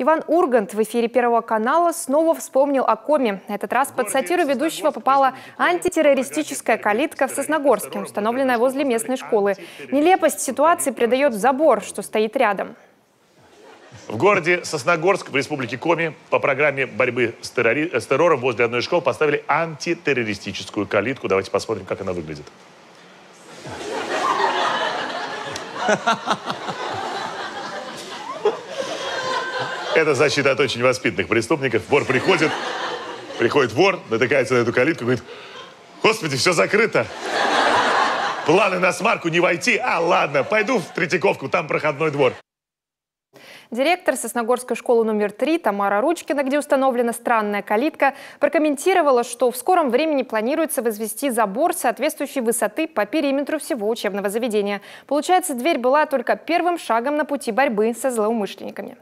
Иван Ургант в эфире Первого канала снова вспомнил о коме. На этот раз под сатиру ведущего попала антитеррористическая калитка в Сосногорске, установленная возле местной школы. Нелепость ситуации придает забор, что стоит рядом. В городе Сосногорск в республике Коми по программе борьбы с террором возле одной из школ поставили антитеррористическую калитку. Давайте посмотрим, как она выглядит. Это защита от очень воспитанных преступников. Приходит вор, натыкается на эту калитку, говорит: «Господи, все закрыто. Планы на смарку не войти. Ладно, пойду в Третьяковку, там проходной двор». Директор Сосногорской школы номер 3 Тамара Ручкина, где установлена странная калитка, прокомментировала, что в скором времени планируется возвести забор соответствующей высоты по периметру всего учебного заведения. Получается, дверь была только первым шагом на пути борьбы со злоумышленниками.